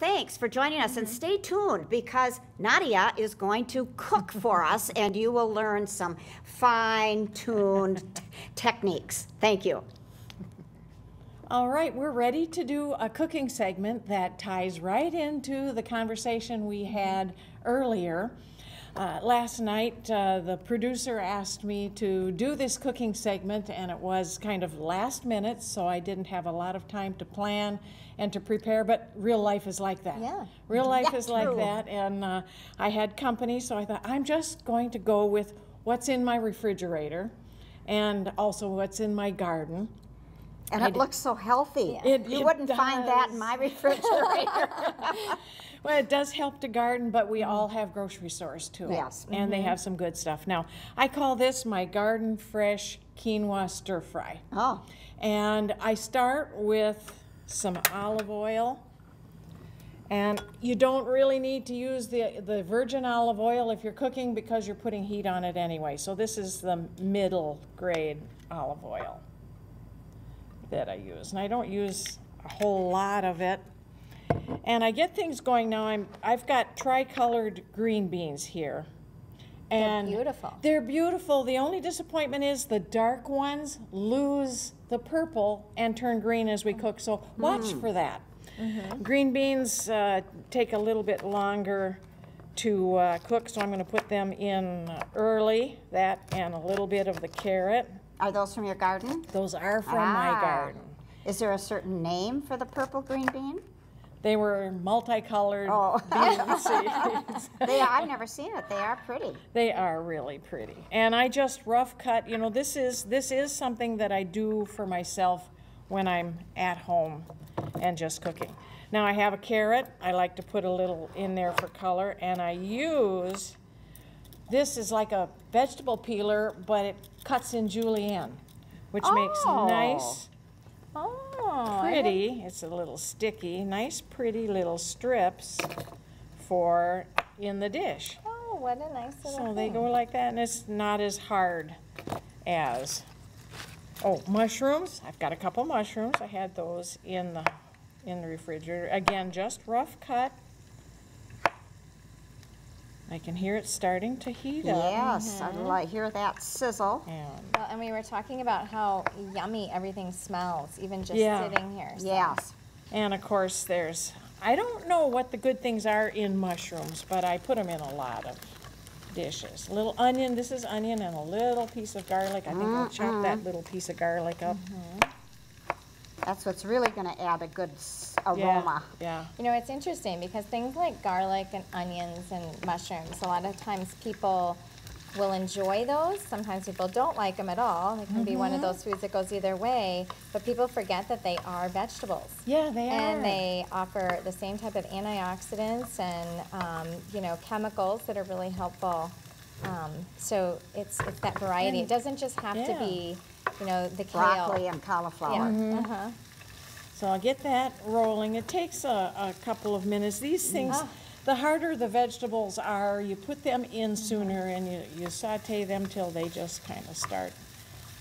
thanks for joining us, and stay tuned because Nadia is going to cook for us, and you will learn some fine-tuned techniques. Thank you. All right, we're ready to do a cooking segment that ties right into the conversation we had earlier. Last night, the producer asked me to do this cooking segment, and it was kind of last minute, so I didn't have a lot of time to plan and to prepare, but real life is like that. Yeah. Real life is true. like that, and I had company, so I thought, I'm just going to go with what's in my refrigerator and also what's in my garden. And it looks so healthy. Yeah. You wouldn't find that in my refrigerator. Well, it does help to garden, but we all have grocery stores too. Yes. And they have some good stuff. Now, I call this my garden fresh quinoa stir fry. Oh. And I start with some olive oil. And you don't really need to use the virgin olive oil if you're cooking because you're putting heat on it anyway. So this is the middle grade olive oil that I use. And I don't use a whole lot of it. And I get things going now. I've got tricolored green beans here. And They're beautiful. They're beautiful. The only disappointment is the dark ones lose the purple and turn green as we cook. So watch for that. Green beans take a little bit longer to cook, so I'm going to put them in early. That and a little bit of the carrot. Are those from your garden? Those are from my garden. Is there a certain name for the purple green bean? They were multicolored bean seeds. I've never seen it. They are pretty. They are really pretty. And I just rough cut, you know, this is something that I do for myself when I'm at home and just cooking. Now I have a carrot. I like to put a little in there for color, and I use, this is like a vegetable peeler, but it cuts in julienne, which makes nice, pretty, it's a little sticky, nice pretty little strips for in the dish. Oh, what a nice little So they go like that, and it's not as hard as, mushrooms. I've got a couple mushrooms. I had those in the refrigerator. Again, just rough cut. I can hear it starting to heat up. Yes, I hear that sizzle. And we were talking about how yummy everything smells, even just sitting here. So. Yes. And of course I don't know what the good things are in mushrooms, but I put them in a lot of dishes. A little onion, this is onion, and a little piece of garlic. I think I'll chop that little piece of garlic up. That's what's really going to add a good aroma. Yeah. You know, it's interesting because things like garlic and onions and mushrooms, a lot of times people will enjoy those. Sometimes people don't like them at all. It can be one of those foods that goes either way, but people forget that they are vegetables. Yeah, they are. And they offer the same type of antioxidants and, you know, chemicals that are really helpful. So it's that variety. It doesn't just have to be, you know, the kale. Broccoli and cauliflower. Yeah. So I'll get that rolling. It takes a couple of minutes. These things, the harder the vegetables are, you put them in sooner and you saute them till they just kind of start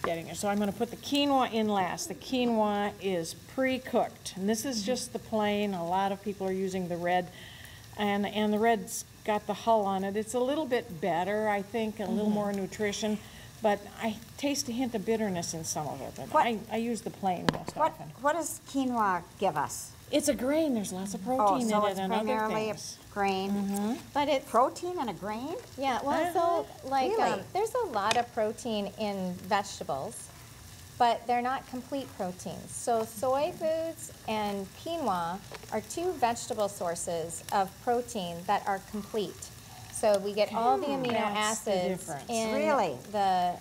getting it. So I'm going to put the quinoa in last. The quinoa is pre-cooked, and this is just the plain. A lot of people are using the red, and the red's got the hull on it. It's a little bit better, I think, a little more nutrition, but I taste a hint of bitterness in some of it. But I use the plain most often. What does quinoa give us? It's a grain. There's lots of protein in so it it's and other primarily things. a grain. But it's Protein in a grain? Yeah, well, so like Really? there's a lot of protein in vegetables, but they're not complete proteins. So soy foods and quinoa are two vegetable sources of protein that are complete. So we get all the amino That's the acids difference.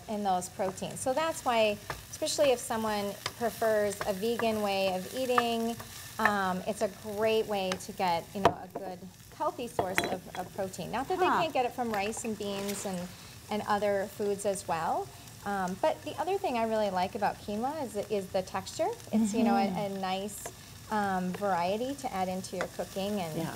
in those proteins. So that's why, especially if someone prefers a vegan way of eating, it's a great way to get, you know, a good healthy source of protein. Not that they can't get it from rice and beans and other foods as well. But the other thing I really like about quinoa is the texture. It's, you know, a nice variety to add into your cooking. And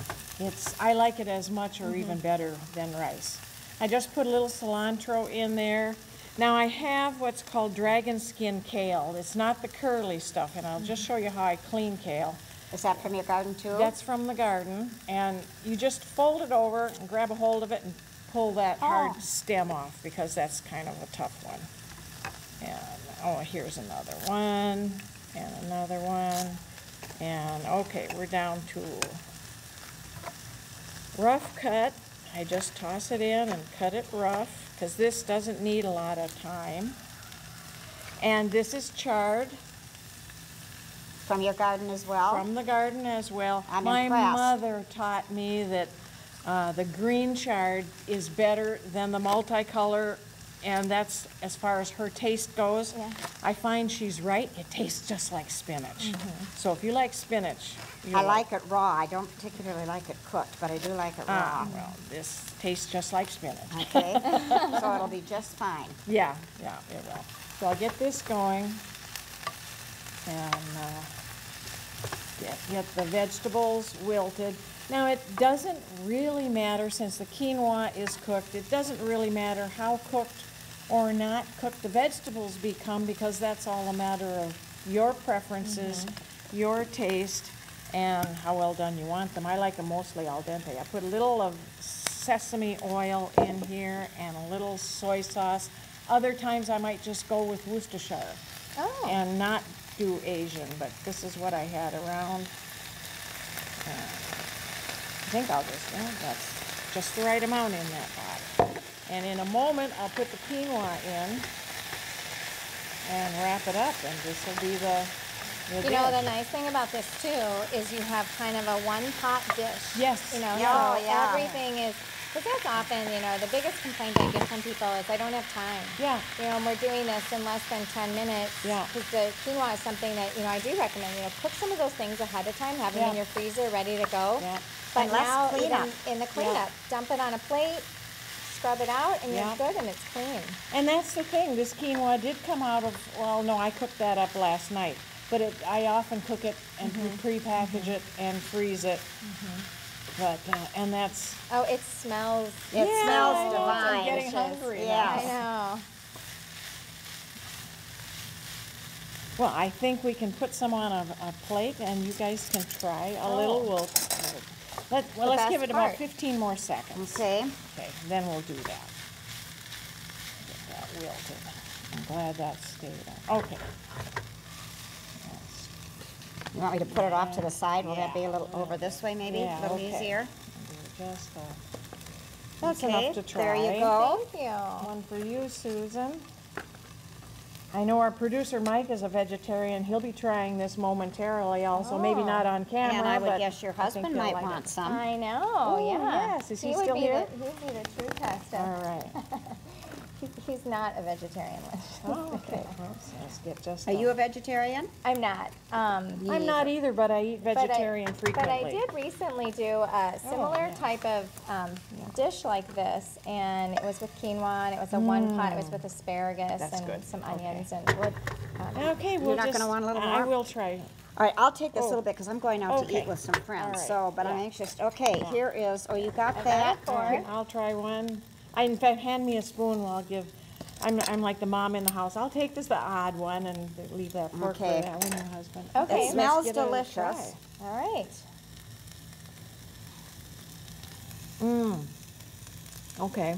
I like it as much or even better than rice. I just put a little cilantro in there. Now I have what's called dragon skin kale. It's not the curly stuff, and I'll just show you how I clean kale. Is that from your garden too? That's from the garden, and you just fold it over and grab a hold of it and pull that hard stem off, because that's kind of a tough one. And oh, here's another one, and another one, and okay, we're down to rough cut. I just toss it in and cut it rough, because this doesn't need a lot of time. And this is chard. From your garden as well? From the garden as well. I'm My impressed. mother taught me that the green chard is better than the multicolor, and that's as far as her taste goes. Yeah. I find she's right. It tastes just like spinach. So if you like spinach, I like it raw. I don't particularly like it cooked, but I do like it raw. well, this tastes just like spinach. Okay, so it'll be just fine. Yeah, it will. So I'll get this going and get the vegetables wilted. Now it doesn't really matter, since the quinoa is cooked, it doesn't really matter how cooked or not cooked the vegetables become, because that's all a matter of your preferences, your taste, and how well done you want them. I like them mostly al dente. I put a little of sesame oil in here and a little soy sauce. Other times I might just go with Worcestershire and not do Asian, but this is what I had around. I think I'll just, that's just the right amount in that pot. And in a moment, I'll put the quinoa in and wrap it up, and this will be the You know, the nice thing about this too is you have kind of a one-pot dish. Yes. You know, Yeah, so yeah. everything is, because that's often, you know, the biggest complaint I get from people is I don't have time. Yeah. You know, and we're doing this in less than 10 minutes. Yeah. Because the quinoa is something that, you know, I do recommend, you know, cook some of those things ahead of time, have them in Yeah. your freezer ready to go. Yeah. But And less now, cleanup. even in the cleanup, dump it on a plate, scrub it out, and Yeah. you're good, and it's clean. And that's the thing, this quinoa did come out of, well, no, I cooked that up last night. But I often cook it and pre-package it and freeze it. But, and that's... Oh, it smells. It Yeah, smells I know, divine. I'm getting hungry Yes. I know. Well, I think we can put some on a plate, and you guys can try a little. Let's best give it about part. 15 more seconds. Okay. Okay, then we'll do that. Get that wilted. I'm glad that stayed on. Okay. You want me to put it off to the side? Will that be a Yeah. little over this way maybe? Yeah, A little okay. easier? Just, that's Okay, enough to try. there you go. Thank you. One for you, Susan. I know our producer Mike is a vegetarian. He'll be trying this momentarily also, maybe not on camera. And I would but guess your I think husband he'll might like want it. some. I know, Oh, yeah. yes. Is he would still be here? He'd be the true test. All right. He's not a vegetarian. Oh, okay. Well, let's get just. Are you a vegetarian? I'm not. I'm not either, but I eat vegetarian frequently. But I did recently do a similar yeah. type of dish like this, and it was with quinoa, and it was a one pot. It was with asparagus That's and good. some Okay. onions and wood. Okay, we'll not just. gonna want a little I more? will try. All right, I'll take this Oh. little bit because I'm going out to Okay. eat with some friends. All right. So, but I'm Yeah. anxious. Okay, here is. Oh, you got I that? got it. Okay, I'll try one. In fact, hand me a spoon while I'll give. I'm like the mom in the house. I'll take this, the odd one, and leave that fork Okay. for that one, your husband. Okay. It Let's smells give it a delicious. try. All right. Okay,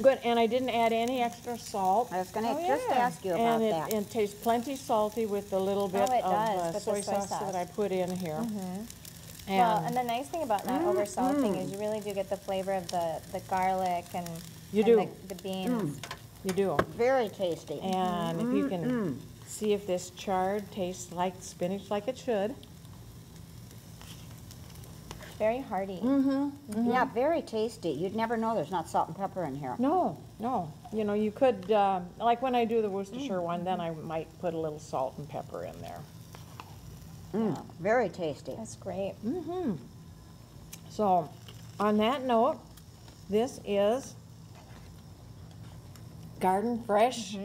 good. And I didn't add any extra salt. I was going to Oh, just yeah. ask you about And that. it tastes plenty salty with the little bit it of does, with the soy soy sauce sauce. that I put in here. Well, and the nice thing about not over salting is you really do get the flavor of the garlic and, You and do. the beans. You do. Very tasty. And if you can see if this chard tastes like spinach like it should. Very hearty. Yeah, very tasty. You'd never know there's not salt and pepper in here. No, no. You know, you could, like when I do the Worcestershire one, then I might put a little salt and pepper in there. Very tasty. That's great. So, on that note, this is garden fresh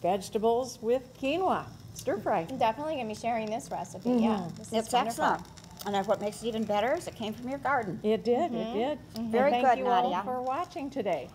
vegetables with quinoa stir fry. I'm definitely going to be sharing this recipe. Yeah, this is It's wonderful. excellent. And then what makes it even better is it came from your garden. It did, it did. Very And good, thank you all Nadia. for watching today.